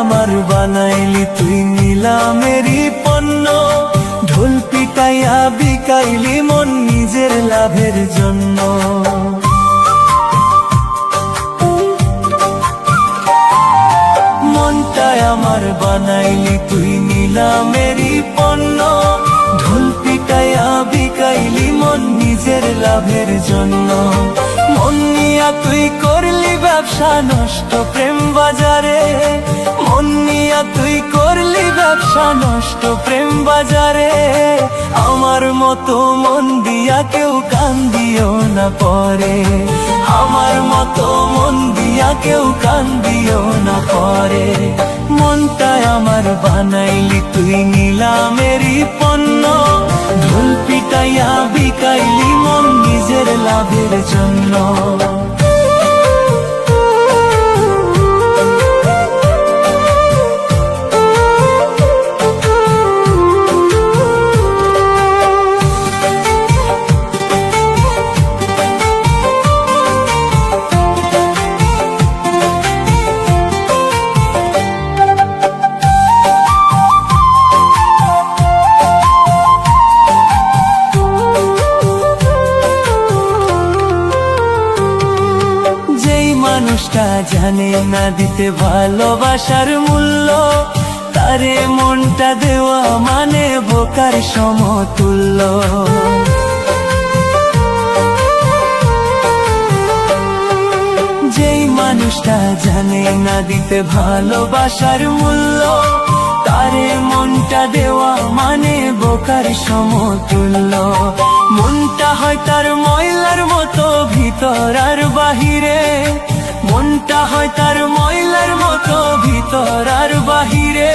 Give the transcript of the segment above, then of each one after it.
আমার বানাইলি তুই নিলামেরই পণ্য, ঢোল পিটাইয়া বিকাইলি মন নিজের লাভের জন্য। মনটাই আমার বানাইলি তুই নিলামেরই পণ্য, ঢোল পিটাইয়া বিকাইলি মন নিজের লাভের জন্য। মন নিয়া তুই করলি ব্যবসা নষ্ট প্রেম বাজারে, মন নিয়া তুই করলি ব্যবসা নষ্ট প্রেম বাজারে। আমার মতো মন দিয়া কেউ কান্দিও না পরে, আমার মতো মন দিয়া কেউ কান্দিও না পরে। মনটাই আমার বানাইলি তুই নিলামেরই পণ্য, ঢোল পিটাইয়া বিকাইলি মন নিজের লাভের জন্য। মানুষটা জানে না দিতে ভালোবাসার মূল্য, তারে মনটা দেওয়া মানে বোকার সমতুল্য। যেই মানুষটা জানে না দিতে ভালোবাসার মূল্য, তারে মনটা দেওয়া মানে বোকার সমতুল্য। মনটা হয় তার ময়লার মতো ভিতর আর বাহিরে, মনটা হয় তার ময়লার মতো ভিতর আর বাহিরে।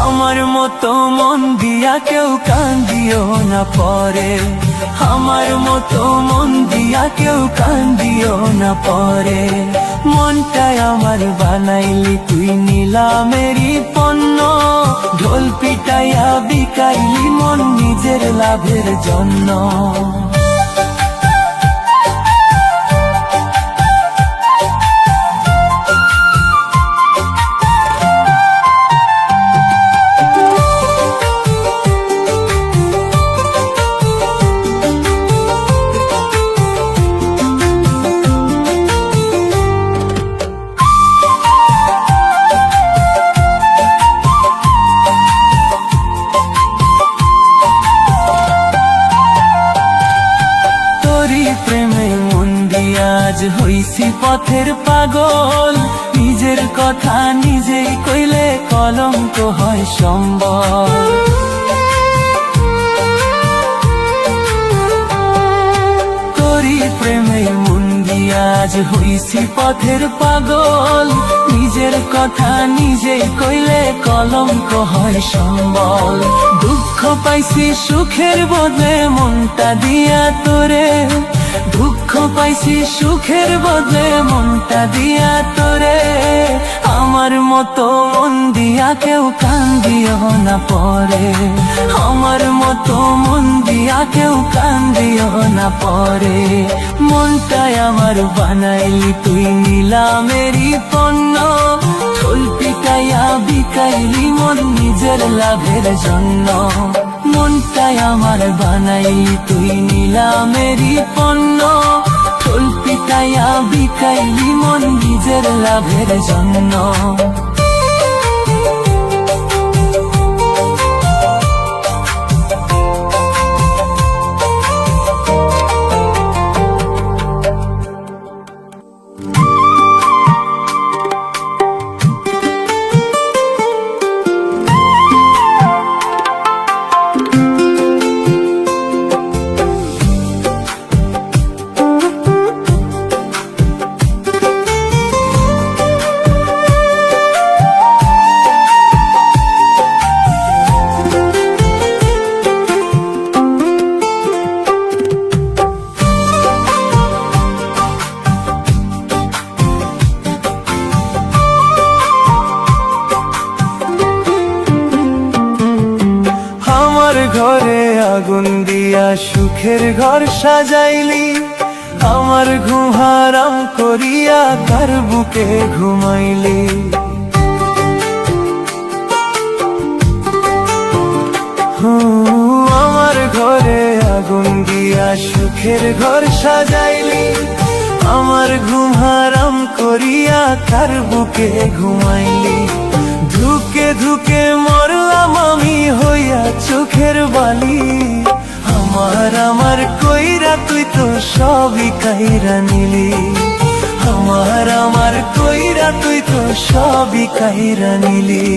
আমার মতো মন দিয়া কেউ কান্দিও না পরে, আমার মতো মন দিয়া কেউ কান্দিও না পরে। মনটাই আমার বানাইলি তুই নিলামেরই পণ্য, ঢোল পিটাইয়া বিকাইলি মন নিজের লাভের জন্য। প্রেমে মন দিয়া আজ হইছি পথের পাগল, নিজের কথা নিজেই কইলে কলঙ্ক হয় সম্বল। তোরি প্রেমে মন দিয়া আজ হইছি পথের পাগল, নিজের কথা নিজেই কইলে কলঙ্ক হয় সম্বল। দুঃখ পাইছি সুখের বদলে মনটা দিয়া তোরে, দুঃখ পাইছি সুখের বদলে মনটা দিয়া তোরে। আমার মতো মন দিয়া কেউ কান্দিও না পরে, আমার মতো মন দিয়া কেউ কান্দিও না পরে। মনটাই আমার বানাইলি তুই নিলামেরই পণ্য, ঢোল পিটাইয়া বিকাইলি মন নিজের লাভের জন্য। মনটাই আমার বানাইলি তুই নিলামেরই পণ্য, ঢোল পিটাইয়া বিকাইলি মন নিজের লাভের জন্য। আগুন দিয়া সুখের ঘর সাজাইলি, আমার ঘুম হারাম করিয়া কার বুকে ঘুমাইলি। আমার ঘরে আগুন দিয়া সুখের ঘর সাজাইলি, আমার ঘুম হারাম করিয়া কার বুকে ঘুমাইলি। ধুকে ধুকে মরলাম আমি হইয়া চোখের বালি, আমার কইরা তুই তো সবই কাইরা নিলি। আমার কইরা তুই তো সবই কাইরা নিলি।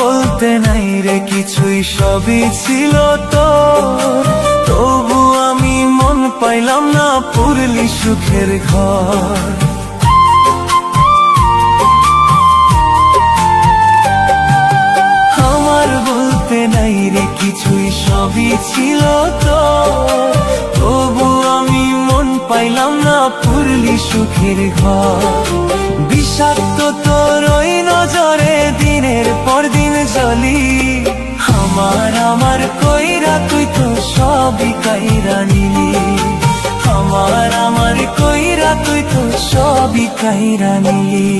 বলতে নাই রে কিছুই, সবই ছিল তোর, তবু আমি মন পাইলাম না পুরলি সুখের ঘর। আমার বলতে নাই রে কিছুই, সবই ছিল তোর, তবু আমি মন পাইলাম না পুরলি সুখের ঘর। বিষাক্ত তোর ওই নজরে দিনের পর দিন জ্বলি, আমার কইরা তুই তো সবই কাইরা নিলি। আমার কইরা তুই তো সবই কাইরা নিলি।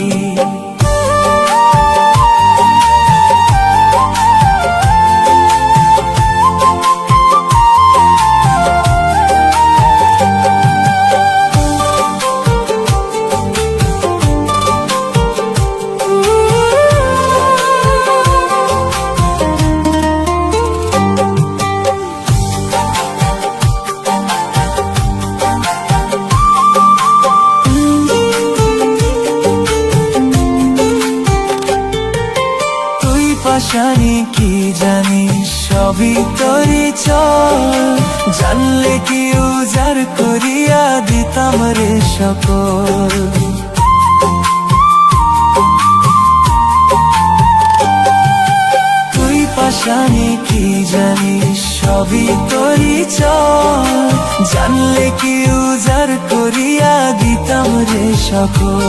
পাশানি কি জানি সবই তোরি চল, জানলে কি উজার করিয়া দিতাম রে সকল। তুই পাশানি কি জানি সবই তোরি চল, জানলে কি উজার করিয়া দিতাম রে সকল।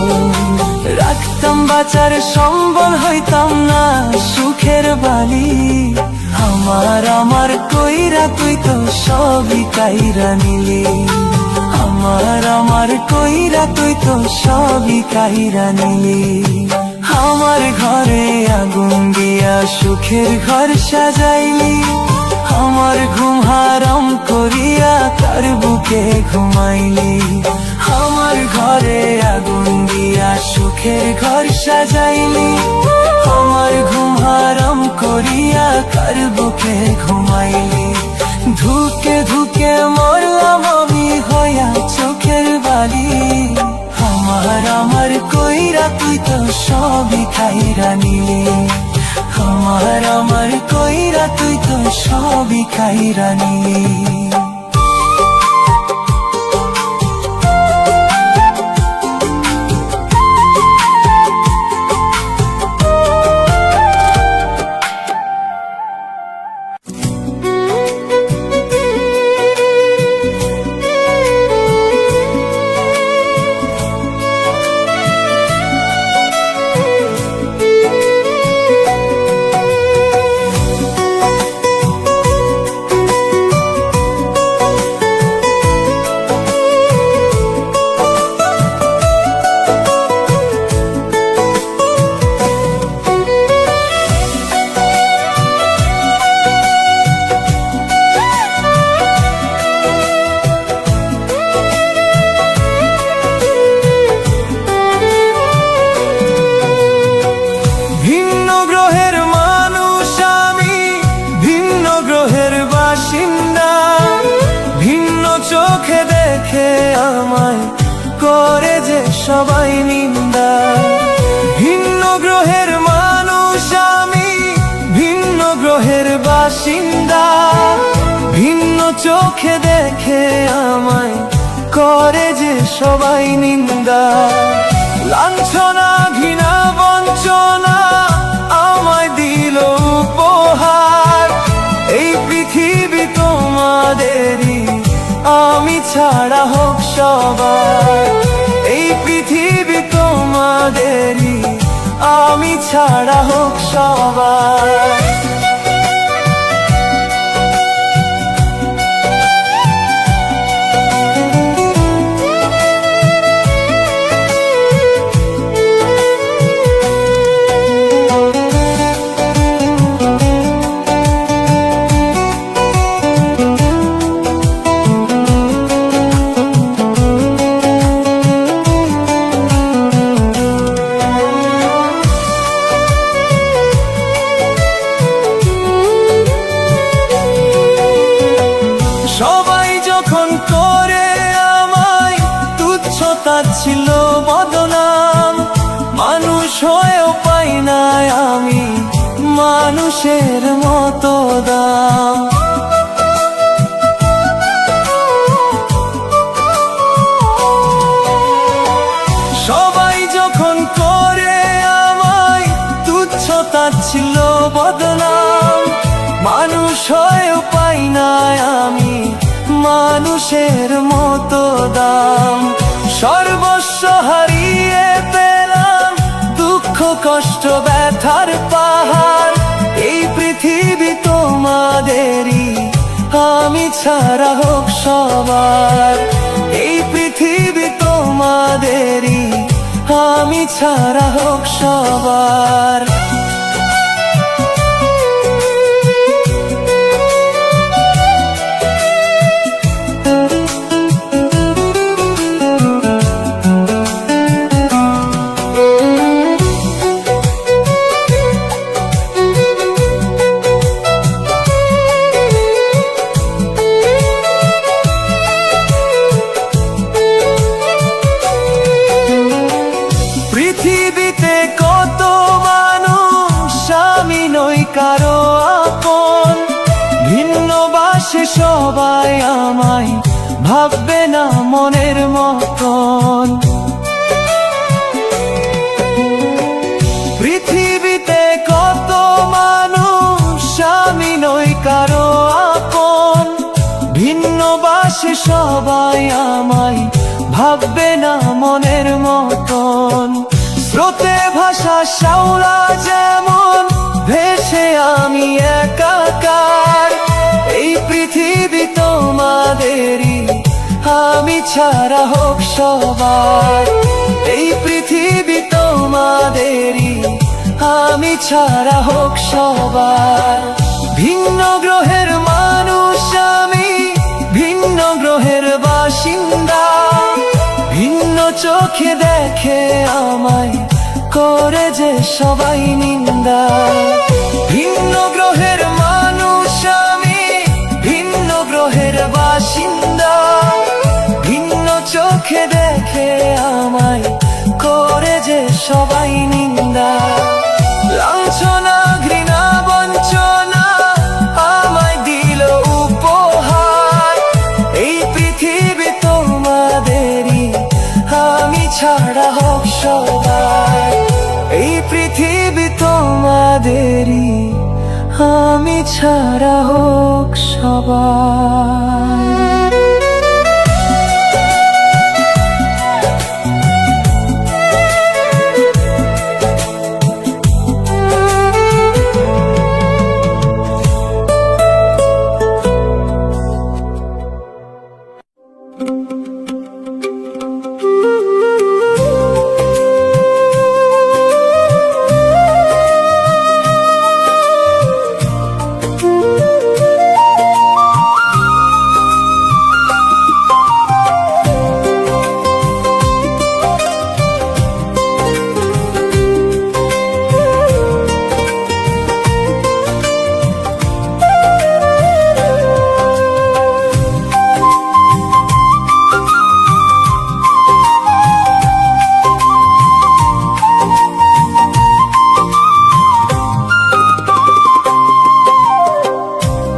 রাখতাম বাঁচার সম্বল, হইতাম না সুখের বালি। আমার কইরা তুই তো সবই কাইরা নিলি। আমার কইরা তুই তো সবই কাইরা নিলি। আমার ঘরে আগুন দিয়া সুখের ঘর সাজাইলি, আমার ঘুম হারাম করিয়া কার বুকে ঘুমাইলি। আমার ঘরে আগুন দিয়া সুখের ঘর সাজাইলি, আমার ঘুম হারাম করিয়া কার বুকে ঘুমাইলি। ধুকে ধুকে মরলাম আমি হইয়া চোখের বালি, আমার কইরা তুই তো সবই কাইরা নিলি। আমার কইরা তুই তো সবই কাইরা নিলি। করে যে সবাই নিন্দা। ভিন্ন গ্রহের মানুষ আমি, ভিন্ন গ্রহের বাসিন্দা। ভিন্ন চোখে দেখে আমায় করে যে সবাই নিন্দা, লাঞ্ছনা ঘৃণা বঞ্চনা আমায় দিল উপহার। এই পৃথিবী তোমাদেরই, আমি ছাড়া হোক সবার। এই পৃথিবী তোমাদেরই, আমি ছাড়া হোক সবার। সবাই যখন করে আমায় তুচ্ছ তাচ্ছিল্য বদনাম, মানুষ হয়েও পাই না আমি মানুষের মতো দাম। সবাই যখন করে আমায় তুচ্ছ তাচ্ছিল্য বদনাম, মানুষ হয়েও পাই না আমি মানুষের মতো দাম। সর্বস্ব হারিয়ে পেলাম দুঃখ কষ্ট ব্যথার পাহাড়। এই পৃথিবী তোমাদেরই, আমি ছাড়া হোক সবার। এই পৃথিবী তোমাদেরই, আমি ছাড়া হোক সবার। পৃথিবীতে কত মানুষ, আমি নই কারো আপন। ভিন্ন বাসে সবাই আমায় ভাববে না মনের মতন। পৃথিবীতে কত মানুষ, আমি নই কারো আপন। ভিন্ন বাসে সবাই আমায় ভাববে না মনের মতন। স্রোতে ভাষা শ্যাওলা যেমন ভেসে আমি একাকার। এই পৃথিবী তোমাদেরই, আমি ছাড়া হোক সবার। এই পৃথিবী তোমাদেরই, আমি ছাড়া হোক সবার। ভিন্ন গ্রহের মানুষ আমি, ভিন্ন গ্রহের বাসিন্দা। ভিন্ন চোখে দেখে আমায় করে যে সবাই নিন্দা। ভিন্ন গ্রহের মানুষ আমি, ভিন্ন গ্রহের বাসিন্দা। ভিন্ন চোখে দেখে আমায় করে যে সবাই নিন্দা। লাঞ্ছনা ঘৃণা বঞ্চনা আমায় দিল উপহার। এই পৃথিবী তোমাদেরই, আমি ছাড়া হোক সবার। এই পৃথিবী তোমাদেরই, আমি ছাড়া হোক সবার।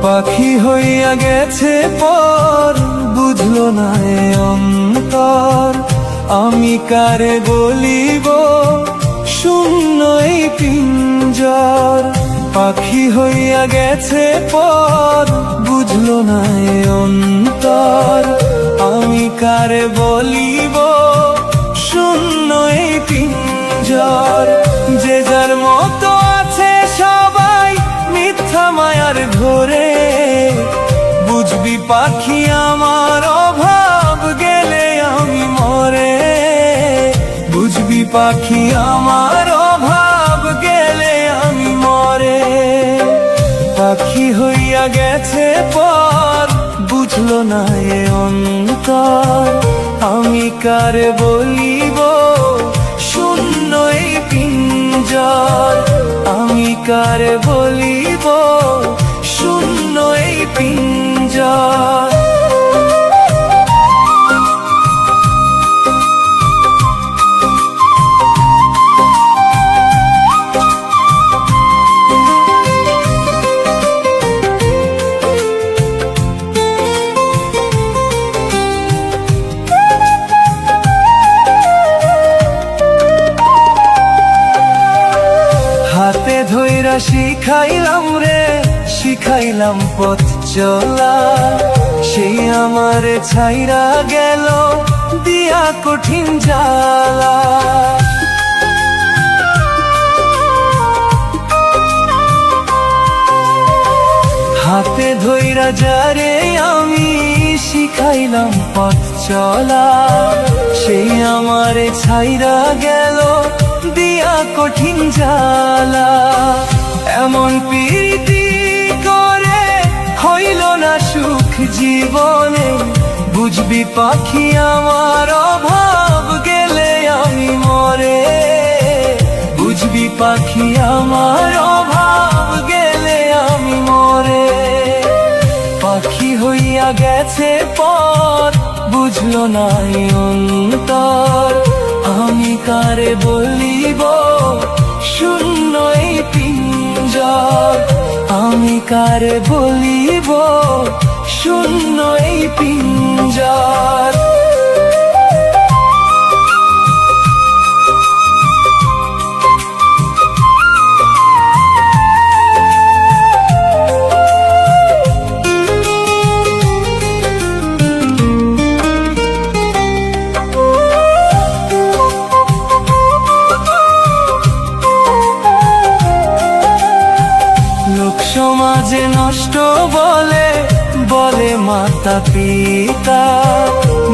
পাখি হইয়া গেছে পর, বুঝলো না এ অন্তর। আমি কারে বলিব শূন্য এই পিঞ্জর। পাখি হইয়া গেছে পর, বুঝলো না এ অন্তর। আমি কারে বলিব শূন্য এই পিঞ্জর। যে যার মতো আছে সবাই মিথ্যা মায়ার ঘোরে। বুঝবি পাখি আমার অভাব গেলে আমি মরে। বুঝবি পাখি আমার অভাব গেলে আমি মরে। পাখি হইয়া গেছে পর, বুঝলো না এ অন্তর। আমি কারে বলিব শূন্য এই পিঞ্জর। আমি কারে বলিব শূন্য এই পিঞ্জর। হাতে ধইরা শিখাইলাম রে, শিখাইলাম পথ চলা। সেই আমারে ছাইরা গেল দিয়া কঠিন জ্বালা। হাতে ধইরা যারে আমি শিখাইলাম পথ চলা। সেই আমারে ছাইরা গেল দিয়া কঠিন জ্বালা। এমন প্রীতি করে হইল না সুখ জীবনে। বুঝবি পাখি আমার অভাব গেলে আমি মরে। বুঝবি পাখি আমার অভাব গেলে আমি মরে। পাখি হইয়া গেছে পর, বুঝলো না এ অন্তর। আমি কারে বলিব শূন্য এই পিঞ্জর। আমি কারে বলিব শূন্য এই পিঞ্জর। সমাজে নষ্ট বলে, বলে মাতা পিতা।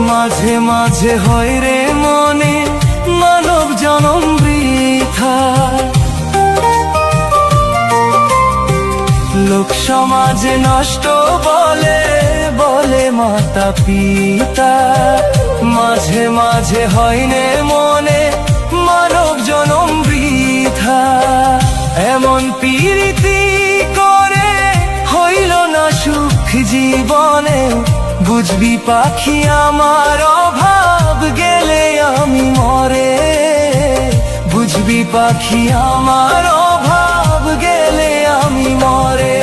মাঝে মাঝে হয় রে মনে মানব জনম বৃথা। লোক সমাজে নষ্ট বলে, বলে মাতা পিতা। মাঝে মাঝে হয় রে মনে মানব জনম বৃথা। এমন প্রীতি করে হইল না সুখ জীবনে। বুঝবি পাখি আমার অভাব গেলে আমি মরে। বুঝবি পাখি আমার অভাব গেলে আমি মরে।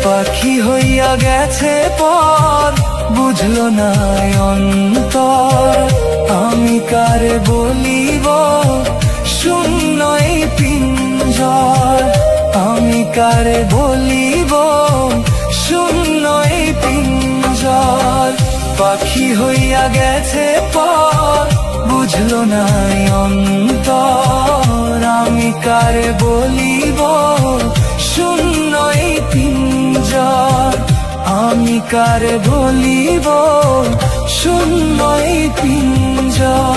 পাখি হইয়া গেছে পর, বুঝলো না এ অন্তর। আমি কারে বলিব শূন্য এই পিঞ্জর। আমি কারে বলিব শূন্য এই পিঞ্জর। পাখি হইয়া গেছে পর, বুঝলো না এ অন্তর। আমি কারে বলিব শূন্য এই পিঞ্জর। আমি কারে বলিব শূন্য এই পিঞ্জর।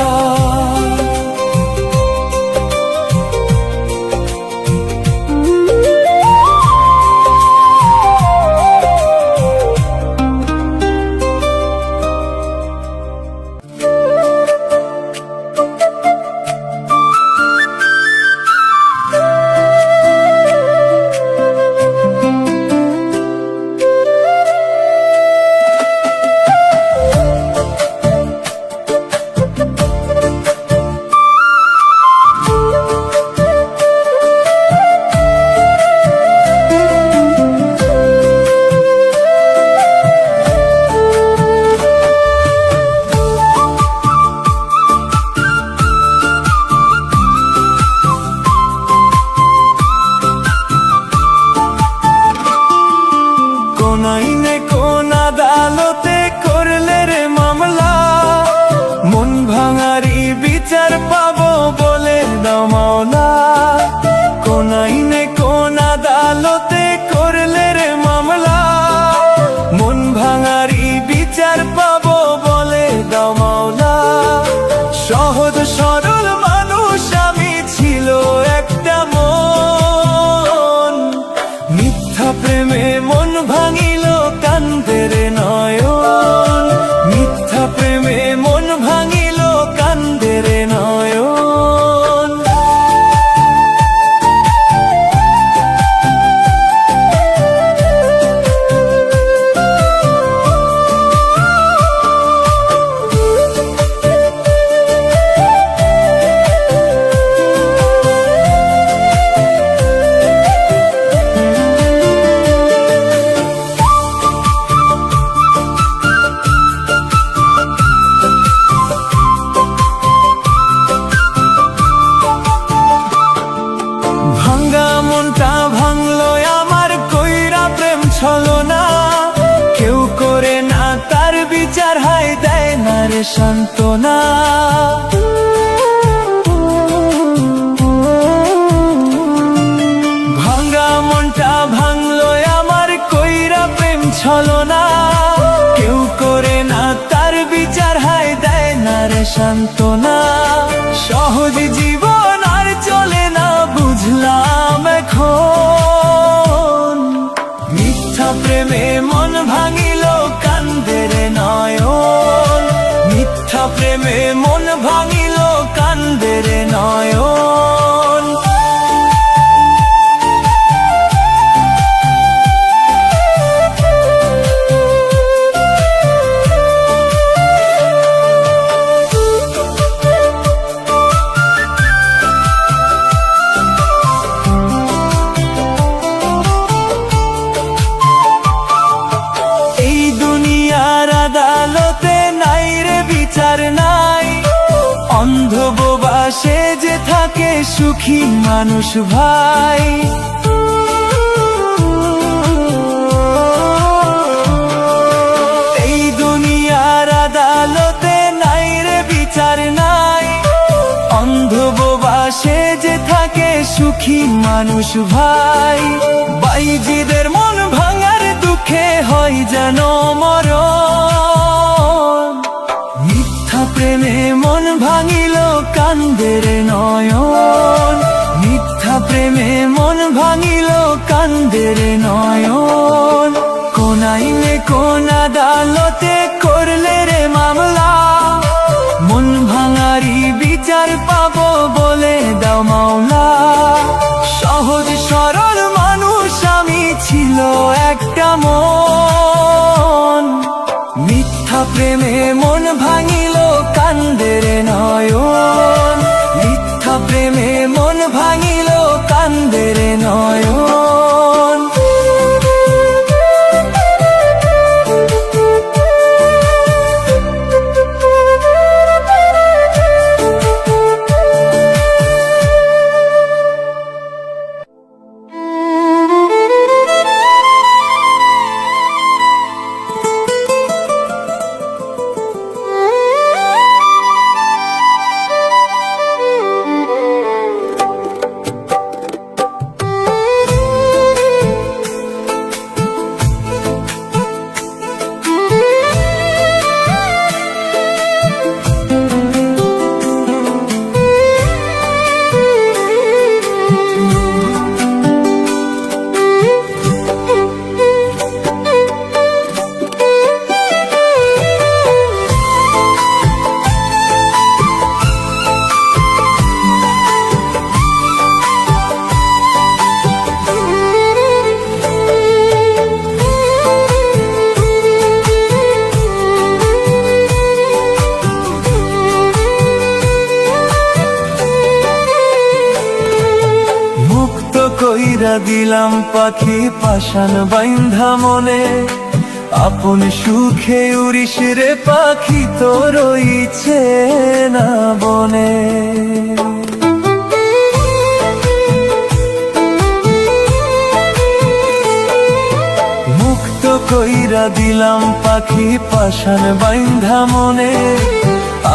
মিথ্যা প্রেমে মন ভাঙিল কান্দের নয়ন, মিথ্যা প্রেমে মন ভাঙিল কান্দের নয়ন। ভাঙ্গা মনটা ভাঙলো আমার কইরা প্রেম ছলনা, কেউ করে না তার বিচার, হায় দেয় না রে সান্ত্বনা। ভাঙ্গা মনটা ভাঙলো আমার কইরা প্রেম ছলনা, কেউ করে না তার বিচার, হায় দেয় না রে সান্ত্বনা। সহজ জীবন আর চলে না বুঝলাম এখন, মিথ্যা প্রেমে মন ভাঙিল কান্দের নয়ন, মিথ্যা প্রেমে মন ভাঙিল কান্দের নয়ন। বিচার নাই, অন্ধ বোবা সে যে থাকে সুখী মানুষ ভাই। এই দুনিয়ার আদালতে নাই রে বিচার নাই, অন্ধ বোবা সে যে থাকে সুখী মানুষ ভাই। বাইজিদের মন ভাঙার দুঃখে হয় যেন মরণ, মিথ্যা প্রেমে মন ভাঙিল কান্দের নয়ন, মিথ্যা প্রেমে মন ভাঙিল কান্দের নয়ন। কোন আইনে কোন আদালতে করলে রে মামলা, মন ভাঙারি বিচার পাবো বলে দাও মাওলা। সহজ সরল মানুষ আমি, ছিল একটা মন, মিথ্যা প্রেমে মন ভাঙিল কান্দের নয়ন, মিথ্যা প্রেমে মন ভাঙিল কান্দের নয়ন। কইরা দিলাম পাখি পাশান বাইন্ধা মনে, আপন সুখে উড়িস রে পাখি তোর ইচ্ছে না বনে। মুক্ত কইরা দিলাম পাখি পাশান বাইন্ধা মনে,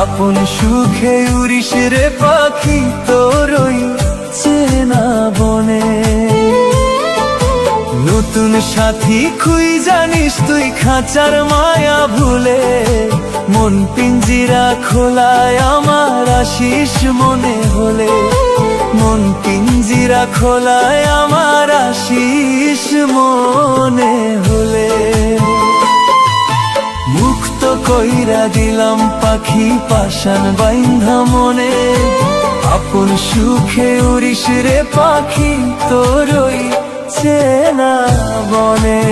আপন সুখে উড়িস রে পাখি তোর ইচ্ছে না বনে। নতুন সাথী খুই জানিস তুই খাঁচার মায়া ভুলে, মন পিঞ্জিরা খোলায় আমার আশিস মনে হলে, মন পিঞ্জিরা পিঞ্জিরা খোলায় আমার আশিস মনে হলে, মুক্ত কইরা দিলাম পাখি পাশান বাইন্ধা মনে, আপন সুখে উড়িস রে পাখি তোরই চেনা বনে।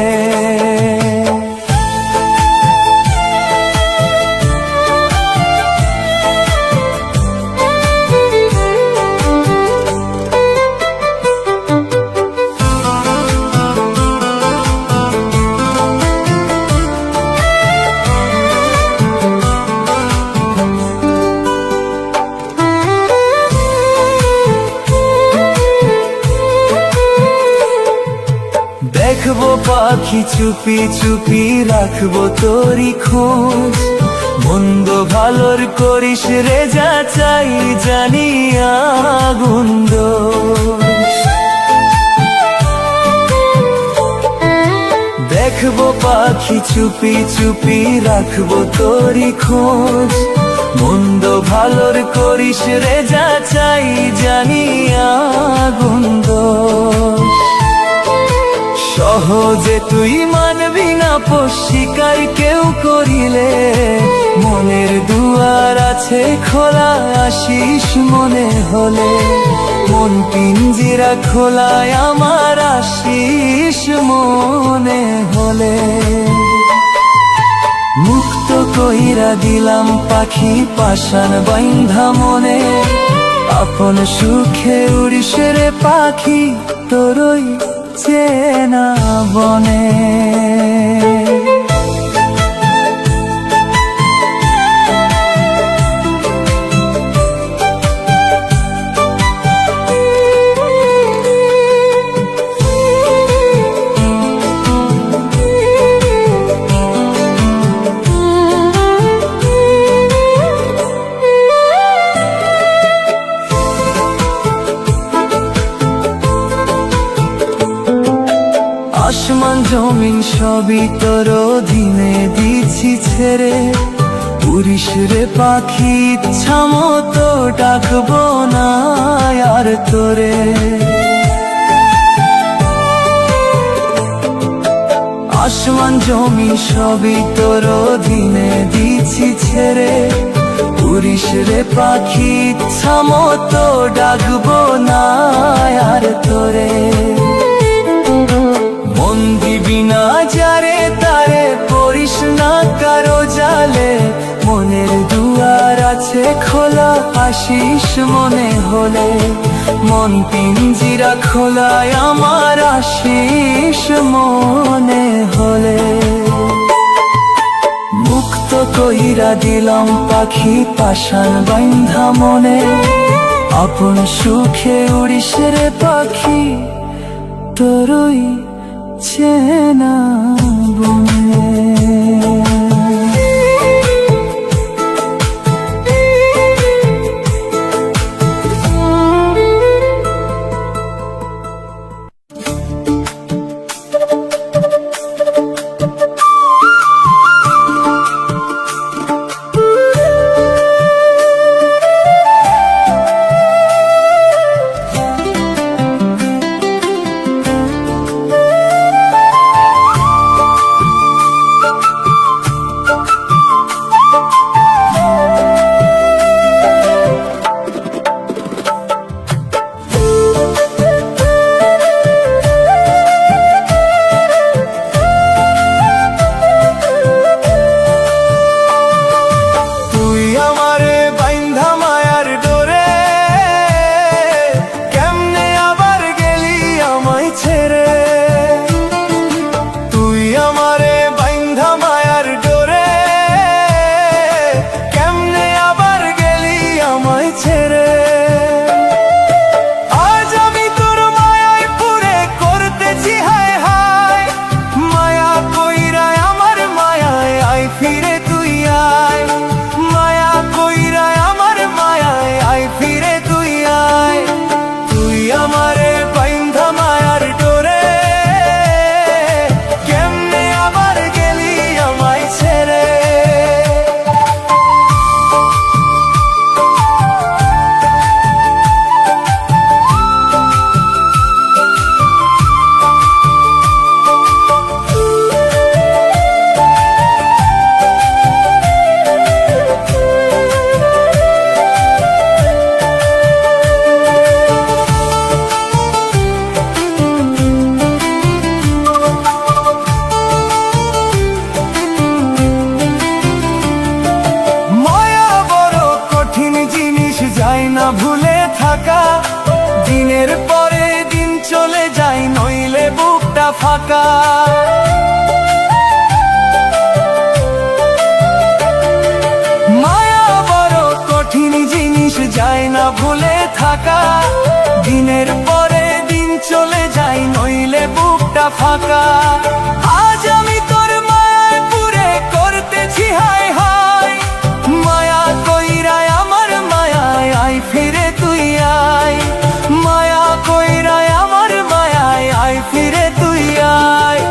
দেখবো পাখি চুপি চুপি রাখবো তোরি খোঁজ, মন্দ ভালোর করিস রে যা চাই জানি আগুন দোষ। দেখবো পাখি চুপি চুপি রাখবো তোরি খোঁজ, মন্দ ভালোর করিস রে যা চাই জানি আগুন দোষ। সহজে তুই মানবি না স্বীকার কেউ করিলে, মনের দুয়ার আছে খোলা আশিস মনে হলে, মন পিঞ্জিরা খোলায় আমার আশিস মনে হলে, মুক্ত কইরা দিলাম পাখি পাশান বাইন্ধা মনে, আপন সুখে উড়িস রে পাখি তোরই চেনা বনে। আসমান জমিন সবই তোর অধীনে দিছি ছেড়ে, উড়িস রে পাখি ইচ্ছা মতো ডাকবো না আর তোরে। আসমান জমিন সবই তোর অধীনে দিছি ছেড়ে, উড়িস রে পাখি ইচ্ছা মতো ডাকবো না আর তোরে। মন দিবি না যারে তারে পড়িস না কারো জালে, মনের দুয়ার আছে খোলা আশিস মনে হলে, মন পিঞ্জিরা খোলায় আমার আশিস মনে হলে, মুক্ত কইরা দিলাম পাখি পাশান বাইন্ধা মনে, আপন সুখে উড়িস রে পাখি তোরই চেনা বনে। দিনের পরে দিন চলে যায়, নইলে বুকটা ফাঁকা। মায়া বড় কঠিন জিনিস, যায় না ভুলে থাকা। দিনের পরে দিন চলে যায়, নইলে বুকটা ফাঁকা। আজ আমি তোর মায়ায় পুরে করতেছি হায় হায়, মায়া কইরায় আমার মায়ায় আয় ফিরে তুই আয়। মায়া কইরায় আমার মায়ায় আয় ফিরে তুই আয়।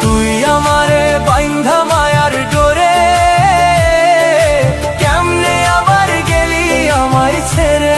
তুই আমারে বাইন্ধা মায়ার ডোরে, কেমনে আবার গেলি আমায় ছেড়ে।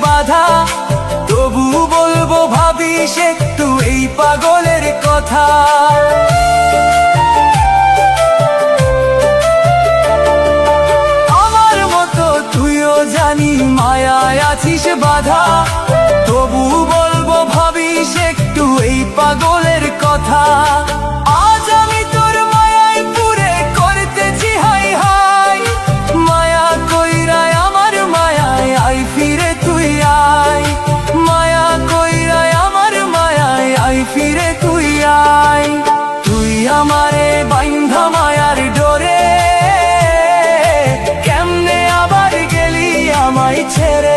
বাধা তবু বলবো ভাবিস একটু এই পাগলের কথা। আমার মতো তুইও জানি মায়ায় আছিস বাধা, তবু বলবো ভাবিস একটু এই পাগলের কথা। আজ আমি তোর মায়ায় পুরে করতেছি হাই হাই, মায়া কইরায় আমার মায়ায় আই ফিরে তুই আয়। মায়া কইরায় আমার মায়ায় আই ফিরে তুই আয়। তুই আমারে বাইন্ধা মায়ার ডোরে, কেমনে আবার গেলি আমায় ছেড়ে।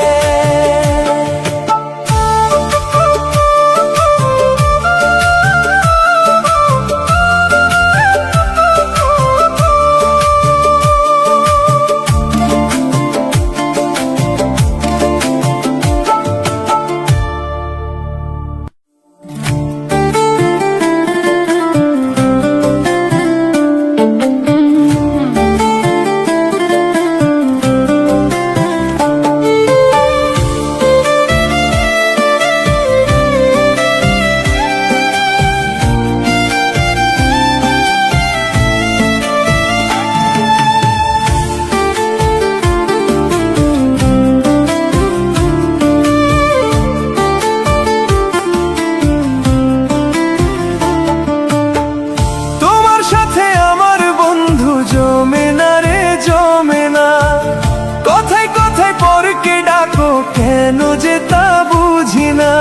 কেন যে তা বুঝি না,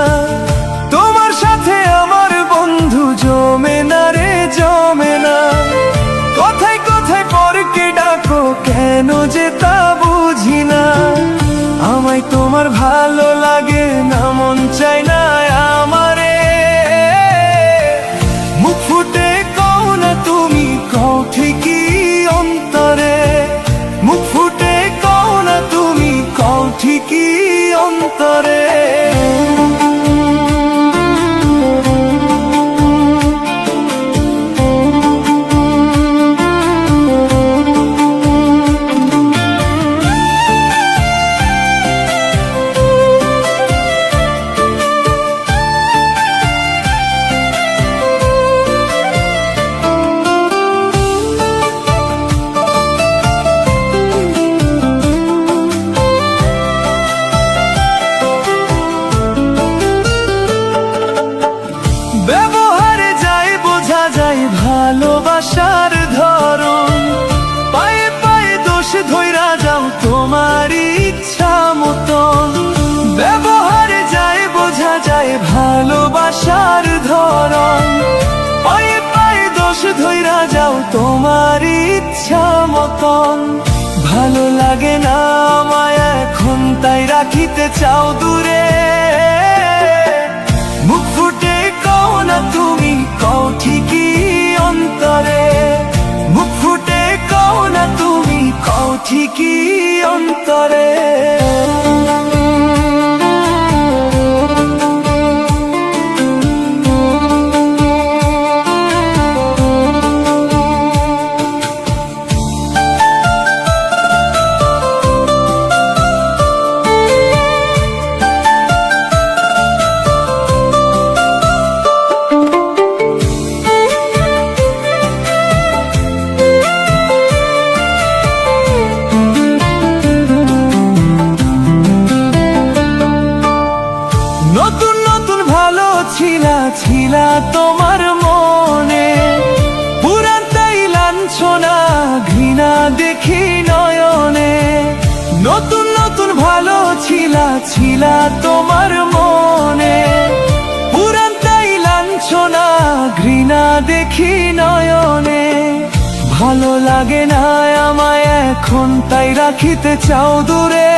তোমার সাথে আমার বন্ধু জমে না রে জমে না। কথায় কথায় পরকে ডাকো কেন যে তা বুঝি না। আমায় তোমার ভালো লাগে না, মন চাই না আমারে। মুখ ফুটে কও না তুমি, কও ঠিকই অন্তরে। মুখ ফুটে কও না তুমি, কও ঠিকই অন্তরে। ব্যবহারে যায় বোঝা যায় ভালোবাসার ধরন, পায়ে পায়ে দোষ ধইরা যাও তোমার ইচ্ছা মতন। ব্যবহারে যায় বোঝা যায় ভালোবাসার ধরন, পায়ে পায়ে দোষ ধইরা যাও তোমার ইচ্ছা মতন। ভালো লাগে না আমায় এখন, তাই রাখিতে চাও দূরে। মুখ ফুটে কও না তুমি, কও ঠিকই অন্তরে। মুখ ফুটে কও না তুমি, কও ঠিকই অন্তরে। ছিলা ছিলা তোমার মনে, পুরানটাই লাঞ্ছনা ঘৃণা দেখি নয়নে। নতুন নতুন ভালো ছিলা ছিলা তোমার মনে, পুরানটাই লাঞ্ছনা ঘৃণা দেখি নয়নে। ভালো লাগে না আমায় এখন, তাই রাখিতে চাও দূরে।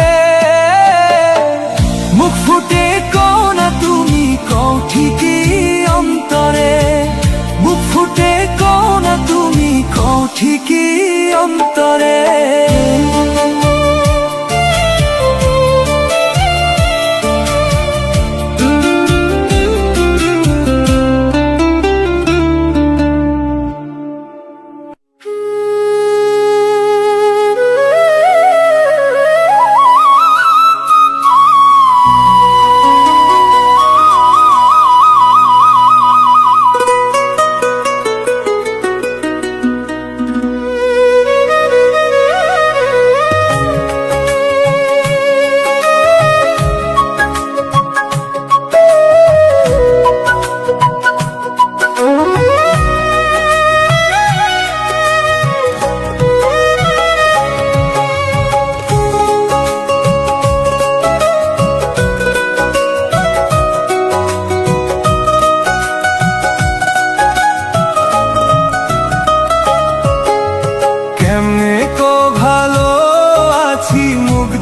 মুখ ফুটে কও না তুমি, কও ঠিকই অন্তরে। মুখ ফুটে কও না তুমি, কও ঠিকই অন্তরে।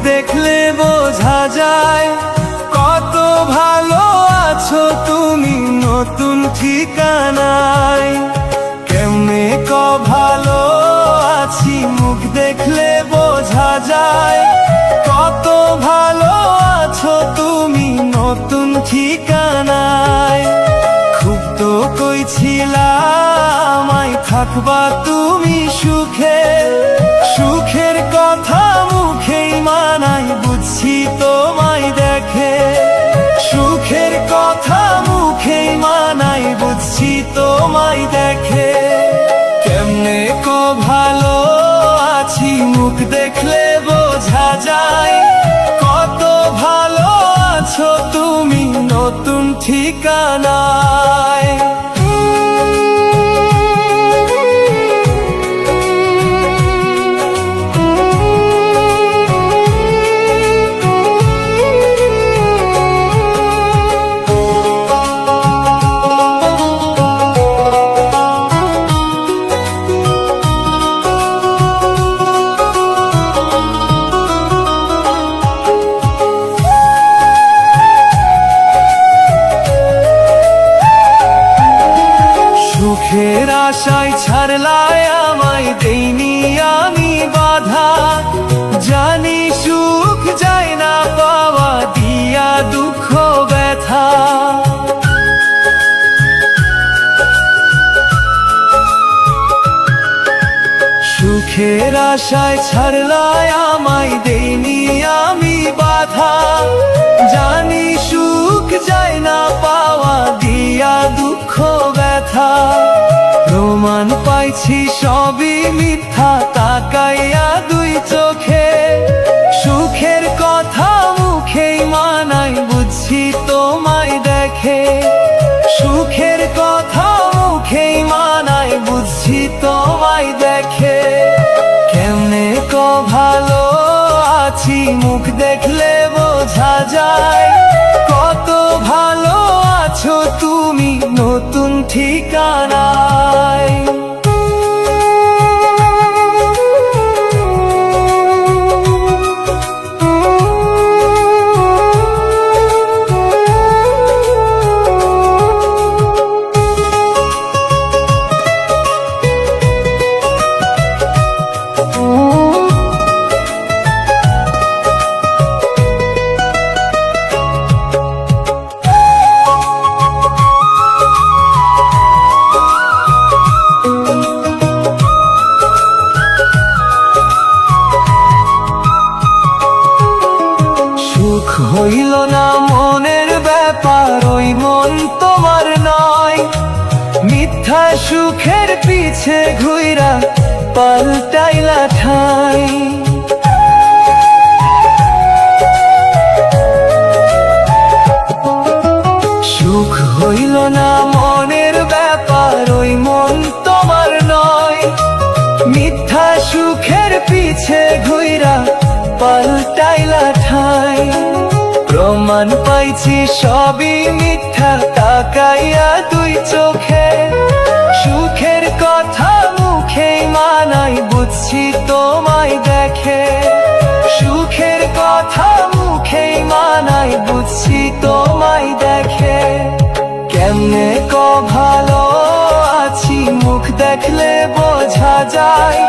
দেখলে বোঝা যায় কত ভালো আছো তুমি নতুন ঠিকানায়। কেমনে ক ভালো আছি মুখ দেখলে বোঝা যায় কত ভালো আছো তুমি নতুন ঠিকানায়। খুব তো কইছিলাম আমায় থাকবা তুমি সুখে, সুখের কথা মুখেই মানাই বুঝছি তোমায় দেখে। সুখের কথা মুখেই মানাই বুঝছি তোমায় দেখে। কেমনে ক ভালো আছি মুখ দেখলে বোঝা যায় কত ভালো আছো তুমি নতুন ঠিকানায়। সুখের আশায় ছাড়লায় আমায় দেইনি আমি বাধা, জানি সুখ যায় না পাওয়া দিয়া দুঃখ ব্যথা। সুখের আশায় ছাড়লায় আমায় দেইনি আমি বাধা, জানি সুখ যায় না পাওয়া দিয়া দুঃখ ব্যথা। প্রমাণ পাইছি সবই মিথ্যা তাকাইয়া দুই চোখে, সুখের কথা মুখেই মানাই বুঝছি তোমায় দেখে। সুখের কথা মুখেই মানাই বুঝছি তোমায় দেখে। কেমনে ক ভালো আছি মুখ দেখলে বোঝা যায় কত ভালো আছো তুমি নতুন ঠিকানায়। হইল না মনের ব্যাপার ওই মন তোমার নয়, মিথ্যা সুখের পিছে ঘুইরা পাল্টাইলা ঠাই। সুখ হইল প্রমাণ পাইছি সবই মিথ্যা তাকাইয়া দুই চোখে। সুখের কথা মুখেই মানাই বুঝছি তোমায় দেখে। সুখের কথা মুখেই মানাই বুঝছি তোমায় দেখে। কেমনে ভালো আছি মুখ দেখলে বোঝা যায়।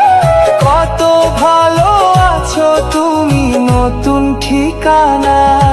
কত ভালো আছো তুমি নতুন ঠিকানায়।